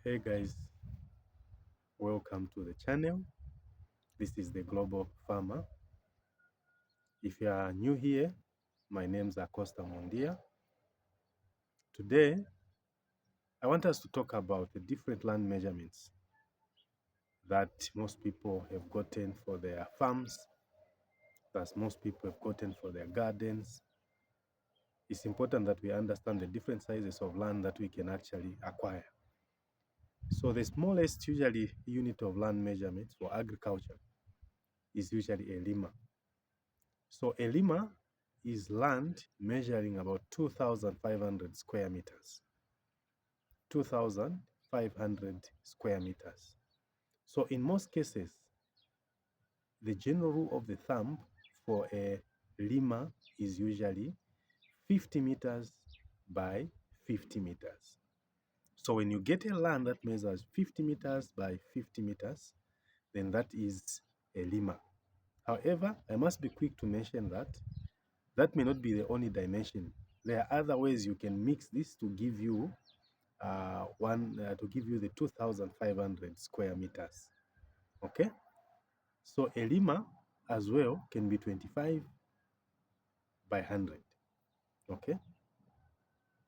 Hey guys, welcome to the channel. This is the Global Farmer. If you are new here, my name's Acosta Mondia. Today, I want us to talk about the different land measurements that most people have gotten for their farms, that most people have gotten for their gardens. It's important that we understand the different sizes of land that we can actually acquire. So the smallest usually unit of land measurements for agriculture is usually a Lima. So a Lima is land measuring about 2,500 square meters. 2,500 square meters. So in most cases, the general rule of the thumb for a Lima is usually 50 meters by 50 meters. So when you get a land that measures 50 meters by 50 meters, then that is a Lima. However, I must be quick to mention that that may not be the only dimension. There are other ways you can mix this to give you the 2,500 square meters. Okay, so a Lima as well can be 25 by 100. Okay,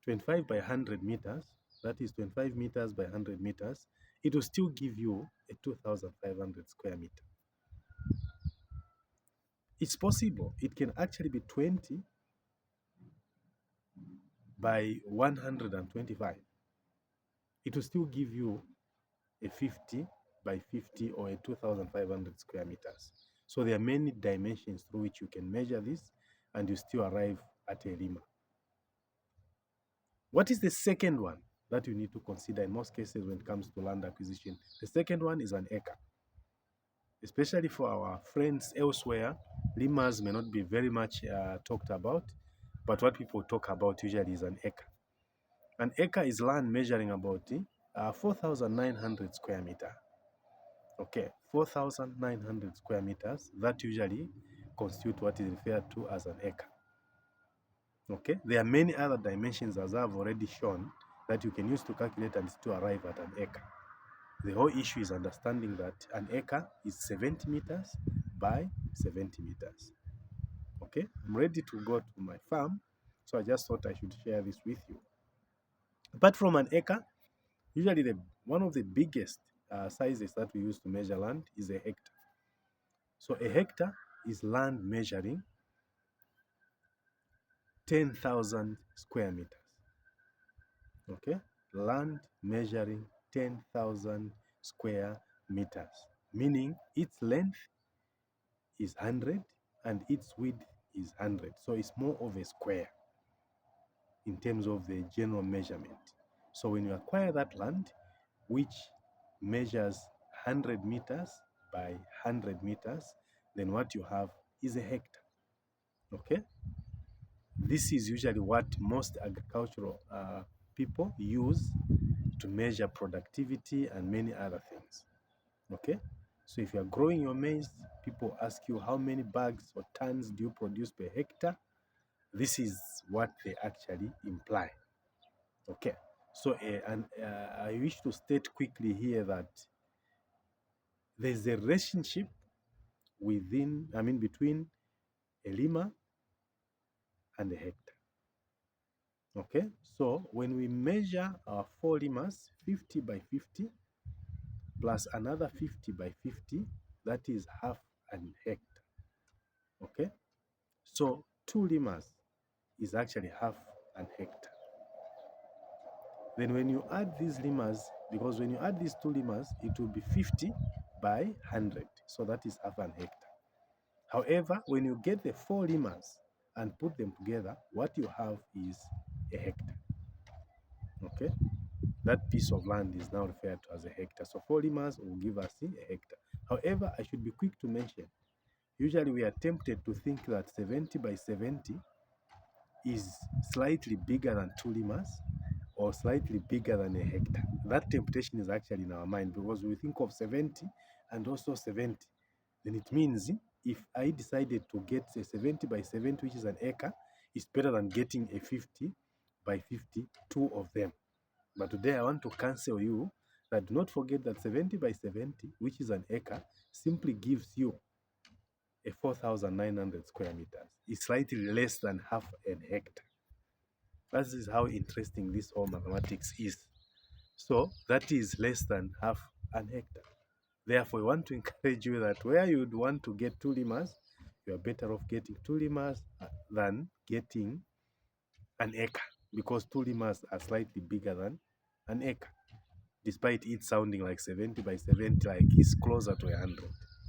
25 by 100 meters, that is 25 meters by 100 meters. It will still give you a 2,500 square meter. It's possible it can actually be 20 by 125. It will still give you a 50 by 50 or a 2,500 square meters. So there are many dimensions through which you can measure this and you still arrive at a Lima. What is the second one that you need to consider in most cases when it comes to land acquisition? The second one is an acre. Especially for our friends elsewhere, Limas may not be very much talked about, but what people talk about usually is an acre. An acre is land measuring about 4,900 square meter. Okay, 4,900 square meters, that usually constitute what is referred to as an acre. Okay, there are many other dimensions as I've already shown that you can use to calculate and still arrive at an acre. The whole issue is understanding that an acre is 70 meters by 70 meters. Okay, I'm ready to go to my farm, so I just thought I should share this with you. Apart from an acre, usually one of the biggest sizes that we use to measure land is a hectare. So a hectare is land measuring 10,000 square meters. Okay, land measuring 10,000 square meters, meaning its length is 100 and its width is 100. So it's more of a square in terms of the general measurement. So when you acquire that land, which measures 100 meters by 100 meters, then what you have is a hectare. Okay, this is usually what most agricultural people use to measure productivity and many other things. Okay, so if you are growing your maize, people ask you how many bags or tons do you produce per hectare. This is what they actually imply. Okay, so I wish to state quickly here that there's a relationship between a Lima and a hectare. Okay, so when we measure our 4 Limas, 50 by 50, plus another 50 by 50, that is half an hectare. Okay, so 2 Limas is actually half an hectare. Then when you add these Limas, because when you add these 2 Limas, it will be 50 by 100, so that is half an hectare. However, when you get the 4 Limas and put them together, what you have is a hectare. Okay, that piece of land is now referred to as a hectare. So 4 Limas will give us a hectare. However, I should be quick to mention, usually we are tempted to think that 70 by 70 is slightly bigger than 2 Limas or slightly bigger than a hectare. That temptation is actually in our mind because we think of 70 and also 70. Then it means if I decided to get a 70 by 70, which is an acre, it's better than getting a 50 by 50, two of them. But today I want to counsel you That do not forget that 70 by 70, which is an acre, simply gives you a 4,900 square meters. It's slightly less than half an hectare. That is how interesting this whole mathematics is. So that is less than half an hectare. Therefore, we want to encourage you that where you'd want to get 2 limas, you are better off getting 2 limas than getting an acre, because 2 limas are slightly bigger than an acre, despite it sounding like 70 by 70, like it's closer to 100.